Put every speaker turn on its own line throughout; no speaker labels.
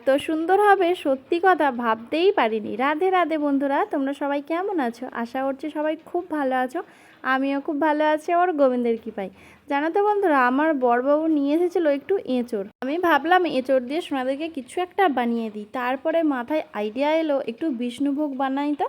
এত সুন্দর হবে সত্যি কথা ভাবতেই পারিনি। রাধে রাধে বন্ধুরা, তোমরা সবাই কেমন আছো? আশা করছি সবাই খুব ভালো আছো। আমিও খুব ভালো আছি ওর গোবিন্দের কৃপায়। জানো তো বন্ধুরা, আমার বড়বাবু নিয়ে এসেছিলো একটু এঁচড়। আমি ভাবলাম এঁচড় দিয়ে সোনাদেরকে কিছু একটা বানিয়ে দিই। তারপরে মাথায় আইডিয়া এলো একটু বিষ্ণুভোগ বানাই তো।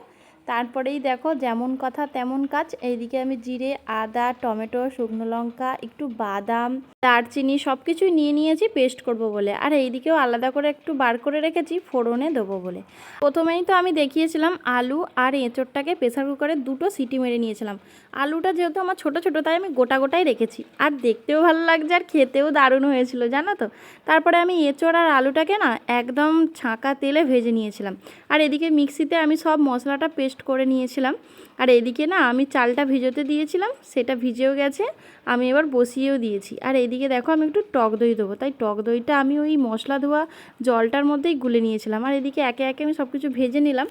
তারপরেই দেখো যেমন কথা তেমন কাজ। এইদিকে আমি জিরে, আদা, টমেটো, শুকনো লঙ্কা, একটু বাদাম, দারচিনি সব কিছুই নিয়ে নিয়েছি পেস্ট করব বলে। আর এইদিকেও আলাদা করে একটু বার করে রেখেছি ফোড়নে দেবো বলে। প্রথমেই তো আমি দেখিয়েছিলাম আলু আর এঁচড়টাকে প্রেসার কুকারে 2টো সিটি মেরে নিয়েছিলাম। আলুটা যেহেতু আমার ছোটো ছোটো তাই আমি গোটা গোটাই রেখেছি। আর দেখতেও ভালো লাগছে আর খেতেও দারুণ হয়েছিল জানো তো। তারপরে আমি এঁচড় আর আলুটাকে না একদম ছাঁকা তেলে ভেজে নিয়েছিলাম। আর এদিকে মিক্সিতে আমি সব মশলাটা পেস্ট করে নিয়েছিলাম। আর এদিকে না আমি চালটা ভিজোতে দিয়েছিলাম, সেটা ভিজেও গেছে, আমি এবার বসিয়েও দিয়েছি। আর এইদিকে দেখো আমি একটু টক দই দেবো, তাই টক দইটা আমি ওই মশলা ধোয়া জলটার মধ্যেই গুলে নিয়েছিলাম। আর এদিকে একে একে আমি সব কিছু ভেজে নিলাম।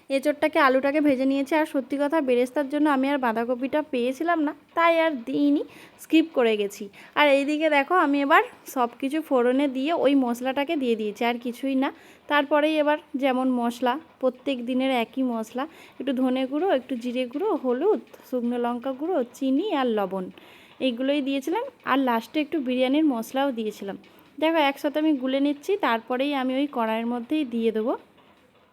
এঁচড়টাকে আলুটাকে ভেজে নিয়েছি। আর সত্যি কথা বেরেস্তার জন্য আমি আর বাঁধাকপিটা পেয়েছিলাম না, তাই আর দিইনি, স্কিপ করে গেছি। আর এইদিকে দেখো আমি এবার সব কিছু ফোড়নে দিয়ে ওই মশলাটাকে দিয়ে দিয়েছি, আর কিছুই না। তারপরেই এবার যেমন মশলা, প্রত্যেক দিনের একই মশলা, একটু ধনে গুঁড়ো, একটু জিরে গুঁড়ো, হলুদ, শুকনো লঙ্কা গুঁড়ো, চিনি আর লবণ, এইগুলোই দিয়েছিলাম। আর লাস্টে একটু বিরিয়ানির মশলাও দিয়েছিলাম। দেখো একসাথে আমি গুলে নিচ্ছি, তারপরেই আমি ওই কড়াইয়ের মধ্যেই দিয়ে দেবো।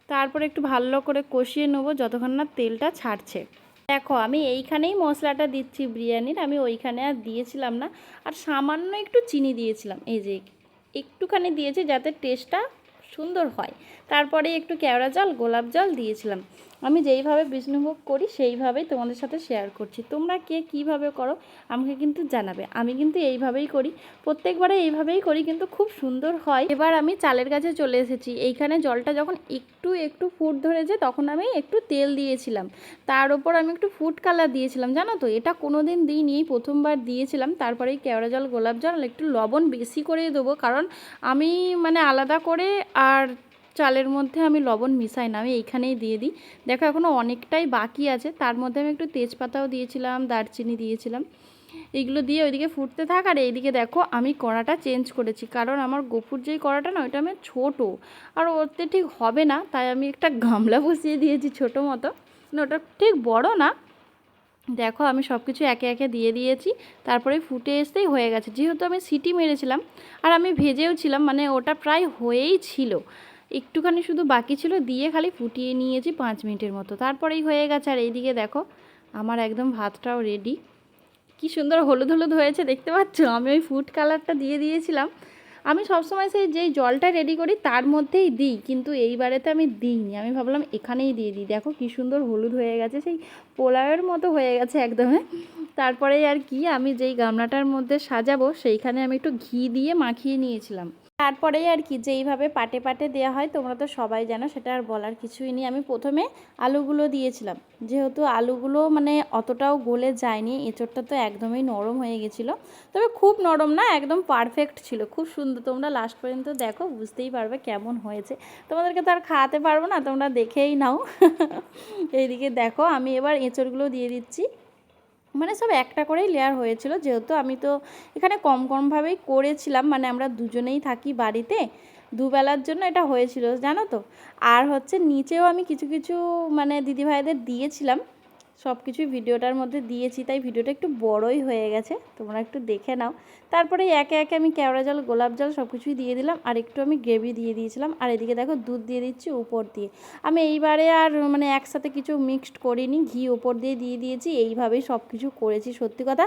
তারপরে একটু ভালো করে কষিয়ে নেবো যতক্ষণ না তেলটা ছাড়ছে। দেখো আমি এইখানেই মশলাটা দিচ্ছি বিরিয়ানির, আমি ওইখানে আর দিয়েছিলাম না। আর সামান্য একটু চিনি দিয়েছিলাম, এই যে একটুখানি দিয়েছি যাতে টেস্টটা সুন্দর হয়। তারপরে একটু কেওড়া জল, গোলাপ জল দিয়েছিলাম। আমি যেইভাবে বিষ্ণুভোগ করি সেইভাবেই তোমাদের সাথে শেয়ার করছি। তোমরা কে কীভাবে করো আমাকে কিন্তু জানাবে। আমি কিন্তু এইভাবেই করি, প্রত্যেকবারে এইভাবেই করি, কিন্তু খুব সুন্দর হয়। এবার আমি চালের কাছে চলে এসেছি। এইখানে জলটা যখন একটু একটু ফুট ধরেছে তখন আমি একটু তেল দিয়েছিলাম, তার ওপর আমি একটু ফুড কালার দিয়েছিলাম। জানো তো এটা কোনো দিন দিইনি, প্রথমবার দিয়েছিলাম। তারপরে কেওড়া জল, গোলাপ জল, একটু লবণ বেশি করে দেবো, কারণ আমি মানে আলাদা করে আর চালের মধ্যে আমি লবণ মিশাই না, আমি এইখানেই দিয়ে দিই। দেখো এখনও অনেকটাই বাকি আছে, তার মধ্যে আমি একটু তেজপাতাও দিয়েছিলাম, দারচিনি দিয়েছিলাম। এইগুলো দিয়ে ওইদিকে ফুটতে থাক। আর এইদিকে দেখো আমি কড়াটা চেঞ্জ করেছি, কারণ আমার গফুর যেই কড়াটা না ওইটা আমার ছোটো, আর ওতে ঠিক হবে না, তাই আমি একটা গামলা বসিয়ে দিয়েছি ছোটো মতো, ওটা ঠিক বড় না। দেখো আমি সব কিছু একে একে দিয়ে দিয়েছি, তারপরে ফুটে আসতেই হয়ে গেছে। যেহেতু আমি সিটি মেরেছিলাম আর আমি ভেজেও ছিলাম, মানে ওটা প্রায় হয়েই ছিল, একটুখানি শুধু বাকি ছিল, দিয়ে খালি ফুটিয়ে নিয়েছি 5 মিনিটের মতো, তারপরেই হয়ে গেছে। আর এইদিকে দেখো আমার একদম ভাতটাও রেডি। কি সুন্দর হলুদ হলুদ হয়েছে দেখতে পাচ্ছ। আমি ওই ফুড কালারটা দিয়ে দিয়েছিলাম। আমি সবসময় সেই যেই জলটা রেডি করি তার মধ্যেই দিই, কিন্তু এইবারেতে আমি দিইনি, আমি ভাবলাম এখানেই দিয়ে দিই। দেখো কি সুন্দর হলুদ হয়ে গেছে, সেই পোলাওয়ের মতো হয়ে গেছে একদমই। তারপরে আর কি, আমি যেই গামলাটার মধ্যে সাজাবো সেইখানে আমি একটু ঘি দিয়ে মাখিয়ে নিয়েছিলাম। তারপরেই আর কি যেইভাবে পাটে পাটে দেওয়া হয় তোমরা তো সবাই জানো, সেটা আর বলার কিছুই নেই। আমি প্রথমে আলুগুলো দিয়েছিলাম, যেহেতু আলুগুলো মানে অতটাও গলে যায়নি, এঁচড়টা তো একদমই নরম হয়ে গেছিলো। তবে খুব নরম না, একদম পারফেক্ট ছিল, খুব সুন্দর। তোমরা লাস্ট পর্যন্ত দেখো, বুঝতেই পারবে কেমন হয়েছে। তোমাদেরকে তো আর খাওয়াতে পারবো না, তোমরা দেখেই নাও। এইদিকে দেখো আমি এবার এঁচড়গুলো দিয়ে দিচ্ছি, মানে সব একটা করেই লেয়ার হয়েছিল, যেহেতু আমি তো এখানে কম কমভাবেই করেছিলাম, মানে আমরা দুজনেই থাকি বাড়িতে, দুবেলার জন্য এটা হয়েছিল জানো তো। আর হচ্ছে নিচেও আমি কিছু কিছু মানে দিদিভাইদের দিয়েছিলাম, সব কিছুই ভিডিওটার মধ্যে দিয়েছি, তাই ভিডিওটা একটু বড়ই হয়ে গেছে, তোমরা একটু দেখে নাও। তারপরে একে একে আমি কেওড়া জল, গোলাপ জল সব কিছুই দিয়ে দিলাম, আর একটু আমি গ্রেভি দিয়ে দিয়েছিলাম। আর এদিকে দেখো দুধ দিয়ে দিচ্ছি উপর দিয়ে। আমি এইবারে আর মানে একসাথে কিছু মিক্সড করিনি, ঘি উপর দিয়ে দিয়েছি, এইভাবেই সব কিছু করেছি। সত্যি কথা,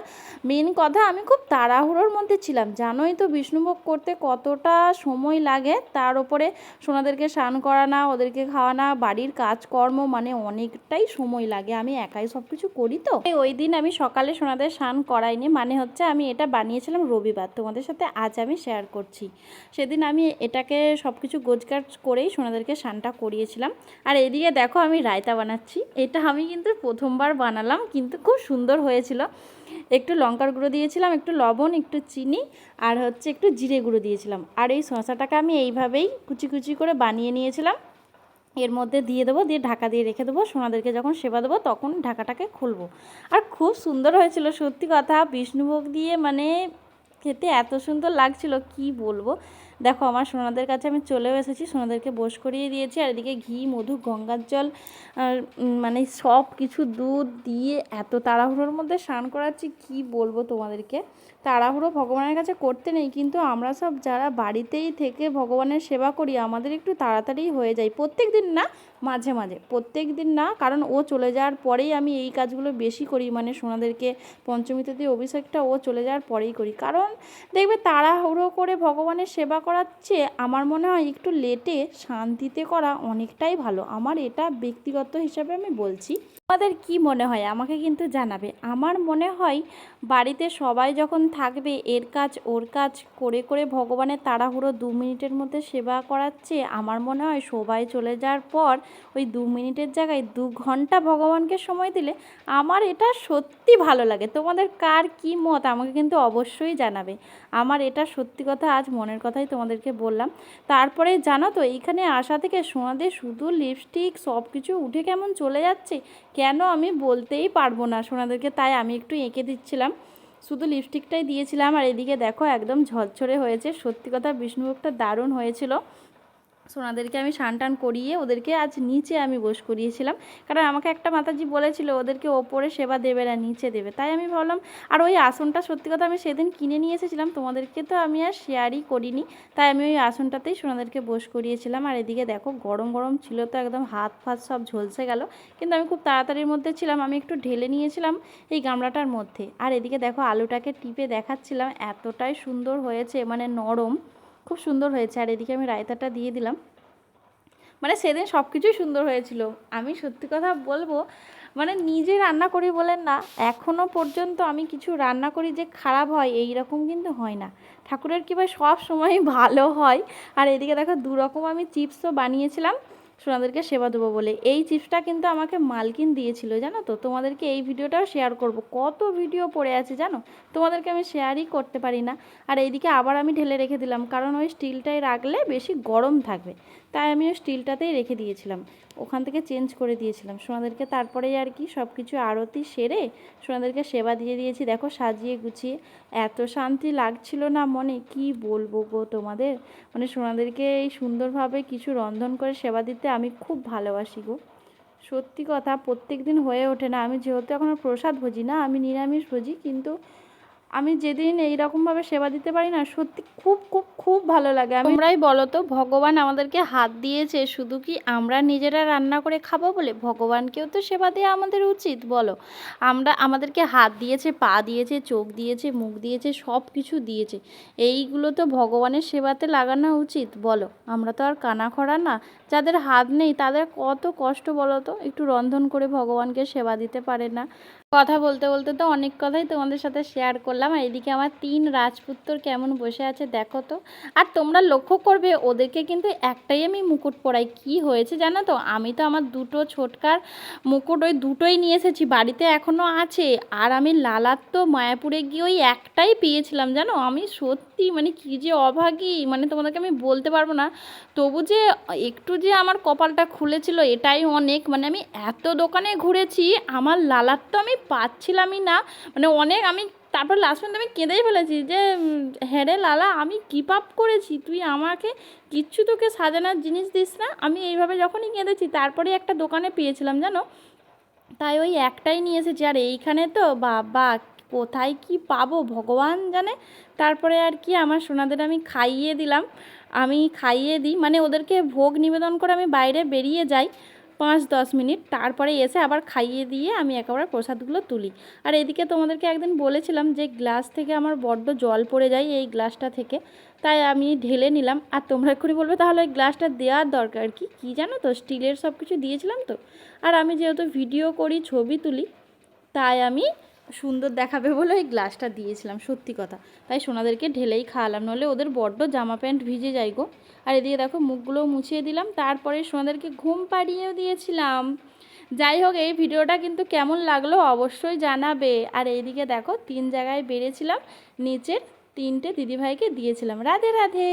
মেন কথা আমি খুব তাড়াহুড়োর মধ্যে ছিলাম, জানোই তো বিষ্ণুভোগ করতে কতটা সময় লাগে, তার উপরে সোনাদেরকে স্নান করানো, ওদেরকে খাওয়ানো, বাড়ির কাজকর্ম, মানে অনেকটাই সময় লাগে। আমি একাই সব কিছু করি তো, ওই দিন আমি সকালে সোনাদের স্নান করাইনি, মানে হচ্ছে আমি এটা বানিয়েছিলাম রবিবার, তোমাদের সাথে আজ আমি শেয়ার করছি। সেদিন আমি এটাকে সব কিছু গোছগাছ করেই সোনাদেরকে স্নানটা করিয়েছিলাম। আর এদিকে দেখো আমি রায়তা বানাচ্ছি, এটা আমি কিন্তু প্রথমবার বানালাম, কিন্তু খুব সুন্দর হয়েছিল। একটু লঙ্কার গুঁড়ো দিয়েছিলাম, একটু লবণ, একটু চিনি, আর হচ্ছে একটু জিরে গুঁড়ো দিয়েছিলাম। আর এই শসাটাকে আমি এইভাবেই কুচি কুচি করে বানিয়ে নিয়েছিলাম, এর মধ্যে দিয়ে দেবো, দিয়ে ঢাকা দিয়ে রেখে দেবো। সোনাদেরকে যখন সেবা দেবো তখন ঢাকাটাকে খুলবো। আর খুব সুন্দর হয়েছিল সত্যি কথা, বিষ্ণুভোগ দিয়ে মানে খেতে এত সুন্দর লাগছিল কি বলবো। দেখো আমার সোনাদের কাছে আমি চলেও এসেছি, সোনাদেরকে বস করিয়ে দিয়েছি। আর এদিকে ঘি, মধু, গঙ্গার জল, আর মানে সব কিছু দুধ দিয়ে এত তাড়াহুড়োর মধ্যে স্নান করাচ্ছি, কি বলবো তোমাদেরকে। তাড়াহুড়ো ভগবানের কাছে করতে নেই, কিন্তু আমরা সব যারা বাড়িতেই থেকে ভগবানের সেবা করি আমাদের একটু তাড়াতাড়ি হয়ে যায়। প্রত্যেক দিন না, মাঝে মাঝে, প্রত্যেক দিন না, কারণ ও চলে যাওয়ার পরেই আমি এই কাজগুলো বেশি করি, মানে সোনাদেরকে পঞ্চমীতে দিয়ে অভিষেকটা ও চলে যাওয়ার পরেই করি। কারণ দেখবে তাড়াহুড়ো করে ভগবানের সেবা করার চেয়ে আমার মনে হয় একটু লেটে শান্তিতে করা অনেকটাই ভালো। আমার এটা ব্যক্তিগত হিসাবে আমি বলছি, তোমাদের কি মনে হয় আমাকে কিন্তু জানাবে। আমার মনে হয় বাড়িতে সবাই যখন থাকবে এর কাজ ওর কাজ করে করে ভগবানের তাড়াহুড়ো 2 মিনিটের মধ্যে সেবা করাচ্ছে, আমার মনে হয় সবাই চলে যাওয়ার পর ওই 2 মিনিটের জায়গায় 2 ঘন্টা ভগবানকে সময় দিলে আমার এটা সত্যি ভালো লাগে। তোমাদের কার কি মত আমাকে কিন্তু অবশ্যই জানাবে। আমার এটা সত্যি কথা, আজ মনের কথাই তোমাদেরকে বললাম। তারপরে জানো তো এইখানে আসা থেকে সোনাদের শুধু লিপস্টিক সব কিছু উঠে কেমন চলে যাচ্ছে, কেন আমি বলতেই পারবো না সোনাদেরকে, তাই আমি একটু এঁকে দিচ্ছিলাম, শুধু লিপস্টিকটাই দিয়েছিলাম। আর এদিকে দেখো একদম ঝরঝরে হয়েছে, সত্যি কথা বিষ্ণুভোগটা দারুণ হয়েছিল। সোনাদেরকে আমি স্নান টান করিয়ে ওদেরকে আজ নিচে আমি বস করিয়েছিলাম, কারণ আমাকে একটা মাতাজি বলেছিল ওদেরকে ওপরে সেবা দেবে না, নিচে দেবে। তাই আমি ভাবলাম, আর ওই আসনটা সত্যি কথা আমি সেদিন কিনে নিয়ে এসেছিলাম, তোমাদেরকে তো আমি আর শেয়ারই করিনি, তাই আমি ওই আসনটাতেই সোনাদেরকে বস করিয়েছিলাম। আর এদিকে দেখো গরম গরম ছিল তো একদম হাত ফাত সব ঝলসে গেল, কিন্তু আমি খুব তাড়াতাড়ির মধ্যে ছিলাম, আমি একটু ঢেলে নিয়েছিলাম এই গামলাটার মধ্যে। আর এদিকে দেখো আলুটাকে টিপে দেখাচ্ছিলাম, এতটাই সুন্দর হয়েছে, মানে নরম, খুব সুন্দর হয়েছে। আর এদিকে আমি রায়তাটা দিয়ে দিলাম, মানে সেদিন সব কিছুই সুন্দর হয়েছিল। আমি সত্যি কথা বলবো, মানে নিজে রান্না করি বলেন না, এখনও পর্যন্ত আমি কিছু রান্না করি যে খারাপ হয় এই রকম কিন্তু হয় না। ঠাকুরের কৃপায় সব সময় ভালো হয়। আর এদিকে দেখো 2 রকম আমি চিপসও বানিয়েছিলাম সোনাদেরকে সেবা দেবো বলে। এই চিপসটা কিন্তু আমাকে মালকিন দিয়েছিল জানো তো, তোমাদেরকে এই ভিডিওটাও শেয়ার করব। কত ভিডিও পড়ে আছে জানো, তোমাদেরকে আমি শেয়ারই করতে পারি না। আর এইদিকে আবার আমি ঢেলে রেখে দিলাম, কারণ ওই স্টিলটাই রাখলে বেশি গরম থাকবে, তাই আমি ওই স্টিলটাতেই রেখে দিয়েছিলাম, ওখান থেকে চেঞ্জ করে দিয়েছিলাম সোনাদেরকে। তারপরেই আর কি সব কিছু আরতি সেরে সোনাদেরকে সেবা দিয়ে দিয়েছি। দেখো সাজিয়ে গুছিয়ে এত শান্তি লাগছিল না মনে, কি বলবো গো তোমাদের, মানে সোনাদেরকে এই সুন্দরভাবে কিছু রন্ধন করে সেবা দিতে আমি খুব ভালোবাসি গো। সত্যি কথা প্রত্যেক দিন হয়ে ওঠে না, আমি যেহেতু এখনও প্রসাদ ভোজি না, আমি নিরামিষ ভোজি, কিন্তু আমি যেদিন এইরকমভাবে সেবা দিতে পারি না, সত্যি খুব খুব খুব ভালো লাগে। তোমরাই বলো তো, ভগবান আমাদেরকে হাত দিয়েছে শুধু কি আমরা নিজেরা রান্না করে খাবো বলে? ভগবানকেও তো সেবা দেওয়া আমাদের উচিত, বলো। আমাদেরকে হাত দিয়েছে, পা দিয়েছে, চোখ দিয়েছে, মুখ দিয়েছে, সব কিছু দিয়েছে, এইগুলো তো ভগবানের সেবাতে লাগানো উচিত, বলো। আমরা তো আর কানাখড়া না, যাদের হাত নেই তাদের কত কষ্ট বলো তো, একটু রন্ধন করে ভগবানকে সেবা দিতে পারে না। কথা বলতে বলতে তো অনেক কথাই তোমাদের সাথে শেয়ার করলাম। আর এদিকে আমার 3 রাজপুত্র কেমন বসে আছে দেখো তো। আর তোমরা লক্ষ্য করবে ওদেরকে কিন্তু একটাই আমি মুকুট পরাই, কি হয়েছে জানো তো, আমি তো আমার 2টো ছোটকার মুকুট ওই 2টোই নিয়ে এসেছি, বাড়িতে এখনও আছে। আর আমি লালার তো মায়াপুরে গিয়ে ওই একটাই পেয়েছিলাম জানো। আমি সত্যি মানে কি যে অভাগী, মানে তোমাদেরকে আমি বলতে পারবো না। তবু যে একটু যে আমার কপালটা খুলেছিল এটাই অনেক, মানে আমি এত দোকানে ঘুরেছি, আমার লালার তো আমি পাচ্ছিলামই না, মানে অনেক আমি তারপর লাস্ট পর্যন্ত আমি কেঁদেই ফেলেছি যে হ্যাঁ রে লালা, আমি কী পাপ করেছি, তুই আমাকে কিচ্ছু তোকে সাজানোর জিনিস দিস না। আমি এইভাবে যখনই কেঁদেছি তারপরে একটা দোকানে পেয়েছিলাম জানো, তাই ওই একটাই নিয়ে এসেছি। আর এইখানে তো বাবা কোথায় কি পাবো ভগবান জানে। তারপরে আর কি আমার সোনাদের আমি খাইয়ে দিলাম, আমি খাইয়ে দিই, মানে ওদেরকে ভোগ নিবেদন করে আমি বাইরে বেরিয়ে যাই 5-10 মিনিট, তারপরে এসে আবার খাইয়ে দিয়ে আমি একেবারে প্রসাদগুলো তুলি। আর এদিকে তোমাদেরকে একদিন বলেছিলাম যে গ্লাস থেকে আমার বড্ড জল পড়ে যায় এই গ্লাসটা থেকে, তাই আমি ঢেলে নিলাম। আর তোমরা এক্ষুনি বলবে তাহলে ওই গ্লাসটা দেওয়ার দরকার কি, কী জানো তো, স্টিলের সব কিছু দিয়েছিলাম তো। আর আমি যেহেতু ভিডিও করি ছবি তুলি, তাই আমি সুন্দর দেখাবে বলে ওই গ্লাসটা দিয়েছিলাম, সত্যি কথা। তাই সোনাদেরকে ঢেলেই খাওয়ালাম, নাহলে ওদের বড্ড জামা প্যান্ট ভিজে যায় গো। আর এদিকে দেখো মুখগুলোও মুছিয়ে দিলাম, তারপরে সোনাদেরকে ঘুম পাড়িয়েও দিয়েছিলাম। যাই হোক এই ভিডিওটা কিন্তু কেমন লাগলো অবশ্যই জানাবে। আর এইদিকে দেখো 3 জায়গায় বেড়েছিলাম, নিচের 3টে দিদিভাইকে দিয়েছিলাম। রাধে রাধে।